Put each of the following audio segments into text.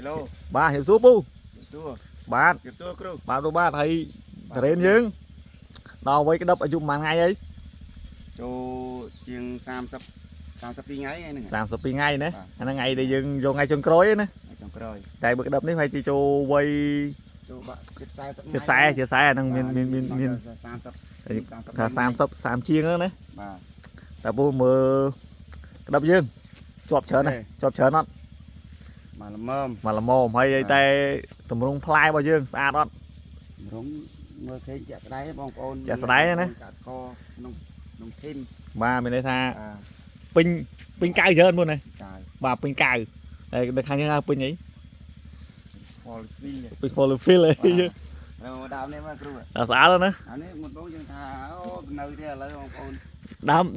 hello បាទហៀបសួរពូ ទួ បាទ ទួគ្រូ បាទពូបាទហើយតរេនយើងដល់វ័យក្តឹបអាយុប្រហែលថ្ងៃអី ចូលជាង32ថ្ងៃហ្នឹង 32ថ្ងៃណាអាហ្នឹងថ្ងៃដែលយើងយកថ្ងៃចុងក្រោយណា ចុងក្រោយ តែបើក្តឹបនេះហើយទីចូលវ័យ ចូលបាក់ជិត40 ជាខ្សែអាហ្នឹងមានថា30ជាងហ្នឹងណា បាទ តែពូមើលក្តឹបយើងជាប់ច្រើនណាជាប់ច្រើនអត់ មកល្មម មកល្មមហើយតែតម្រង់ផ្លែរបស់យើងស្អាតអត់ រងមើលឃើញចាក់ស្ដែងបងប្អូន ចាក់ស្ដែងណា កាត់កក្នុងធីម បាទមានន័យថាពេញកៅច្រើនមុនណា ចាយ បាទពេញកៅហើយនៅខាងយើងហៅពេញអី ផលពីរ ពេញ follow អី ហើយមកដើមនេះមកគ្រូ ដល់ស្អាតហើយណា អានេះមកបងយើងថាអូនៅទេឥឡូវបងប្អូន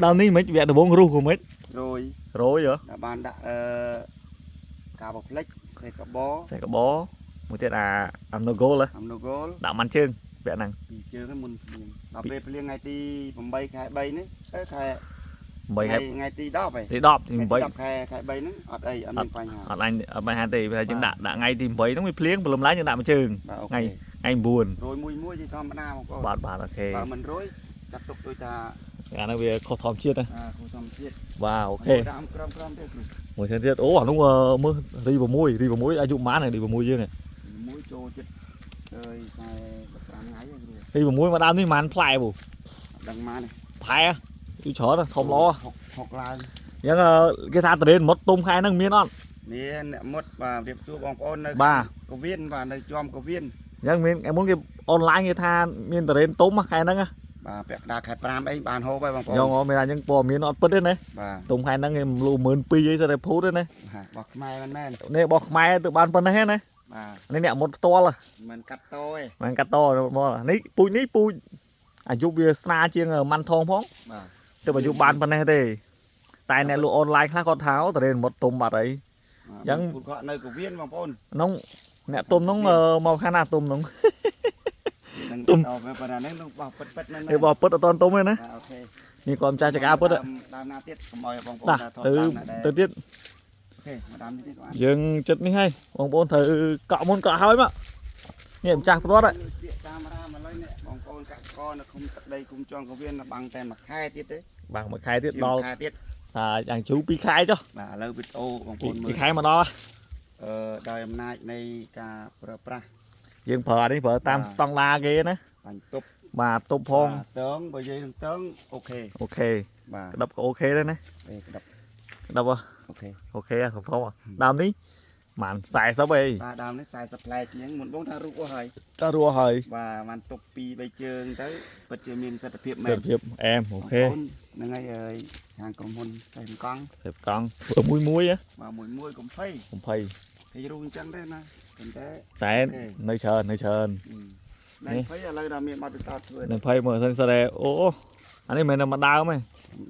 ដើមនេះមិនវាក់ដំបងរុះគូមិន រយ រយហ៎ ដល់បានដាក់ការបផ្លិចសេកប សេកបមួយទៀតអាណូហ្គោល អំណូហ្គោល ដាក់មិនជើងវាក់ហ្នឹង ពីជើងហ្នឹងមុនភ្លៀងដល់ពេលភ្លៀងថ្ងៃទី8ខែ3នេះខែ 8ខែ ថ្ងៃទី10ហ៎ ទី10ទី 10ខែ3ហ្នឹងអត់អីអត់មានបញ្ហា 8អត់អញអត់បញ្ហាទេវាយើងដាក់ថ្ងៃទី8ហ្នឹងវាភ្លៀងព្រលឹមឡើងយើងដាក់មួយជើង បាទអូ ថ្ងៃ ខេ ថ្ងៃ9 រយមួយជាធម្មតាបងប្អូន បាទអូខេ បើមិនរយចាត់ទុកដូចថា អាហ្នឹងវាខុសធម្មជាតិណា គូធម្មជាតិ បាទអូខេ តាមក្រំទេគ្រូ មួយទៀតអូអានោះមើលរី6អាយុប៉ុន្មានរី6យើង មួយចូលចិត្ត45ថ្ងៃគ្រូ រី6មកដើមនេះប៉ុន្មានផ្លែពូ ដឹងមកនេះ ផែគឺច្រើនធំល្អ 6ឡើង អញ្ចឹងគេថាតរេនមុតទុំខែហ្នឹងមានអត់ មានអ្នកមុតបាទរៀបសួរបងប្អូននៅ បាទ កវៀនបាទនៅជាំកវៀន អញ្ចឹងមានមុនគេអនឡាញគេថាមានតរេនទុំខែហ្នឹង បាទពាក់កណ្ដាលខែ5អីបានហូបហើយបងប្អូន យកមានថាអញ្ចឹងព័ត៌មានអត់ពិតទេណា បាទ ទុំខែហ្នឹងគេលូ12000អីសិតតែភូតទេណា របស់ខ្មែរមិនមែន នេះរបស់ខ្មែរទៅបានប៉ុណ្ណេះណា បាទ នេះអ្នកមុតផ្ទាល់ មិនកាត់តទេ មិនកាត់តមកនេះពូជអាយុវាស្នាជាងម៉ាន់ថងផង បាទ ទៅអាយុបានប៉ុណ្ណេះទេតែអ្នកលក់អនឡាញខ្លះគាត់ថាតរេនមុតទុំបាត់អី អញ្ចឹងពួកគាត់នៅកវៀនបងប្អូន ហ្នឹងអ្នកទុំហ្នឹងមកខាងណាទុំហ្នឹង នឹង ទុំ ដល់ប៉ុណ្ណាហ្នឹងបោះពិតហ្នឹង នេះបោះពិតអត់តន់ទុំទេណា អូខេ នេះគាត់ម្ចាស់ចកាពិត ដើមណាទៀតកុំឲ្យបងប្អូន តា ថាថត ទៅ តាមណាដែរ ទៅទៀត អូខេមកដើមនេះទៀតក៏បាន យើងចិត្តនេះហើយបងប្អូនត្រូវកក់មុនកក់ហើយមកនេះម្ចាស់ផ្ទាល់ ពាក្យកាមេរ៉ាមកឡើយនេះបងប្អូនកកនៅឃុំទឹកដីឃុំចុងកវៀនបាំងតែមួយខែទៀតទេ បាំងមួយខែទៀតដល់ ខែទៀត ថាយ៉ាងជ្រូ2ខែចុះ បាទឥឡូវវីដេអូបងប្អូនមើល 2ខែមកដល់ ដោយអំណាចនៃការប្រើប្រាស់ យើងប្រើអានេះប្រើតាមស្តង់ដារគេណា បាញ់ទប់ បាទទប់ផង បាទតើងបើនិយាយនឹងតើងអូខេ អូខេ បាទ ក្តឹបក៏អូខេដែរណា ពេលក្តាប់ ក្តឹប អូខេ អូខេកំផុសដើមនេះប្រហែល40អី បាទដើមនេះ40ផ្លែជាងមុនបងថារូបអស់ហើយ តើរស់ហើយ បាទបានទុក2 3ជើងទៅពិតជាមានសិទ្ធិភាពមែ សិ ន ទ្ធិភាពអែមអូខេ ហ្នឹងហើយខាងក្រុមហ៊ុនសេនកង់ សេបកង់ធ្វើមួយ បាទមួយកុំភ័យ 20 គេរូបអញ្ចឹងទេណាប៉ុន្តែ តែនៅច្រើន តែភ័យឥឡូវដល់មានបទពិសោធន៍ធ្វើ នឹង20មើលសិនសិនតែអូអានេះមិនមែនមកដើមទេ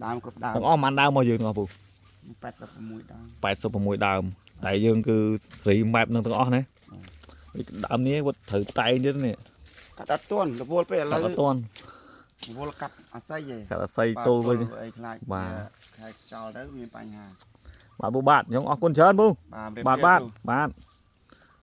ដើមគ្រប់ដើម ទាំងអស់មិនដើមមកយើងទាំងអស់ពូ 86ដើម 86ដើមតែយើងគឺស្រីម៉ែបនឹងទាំងអស់ណាដើមនេះគាត់ត្រូវតែងទៀតនេះ កាត់អត់ទាន់រវល់ពេកឥឡូវ អត់ទាន់ រវល់កាត់អាស័យឯង កាត់អស័យទល់វិញ អីខ្លាច បាទ ខ្លាចចោលទៅមានបញ្ហា បាទពូបាទខ្ញុំអរគុណច្រើនពូ បាទ បាទ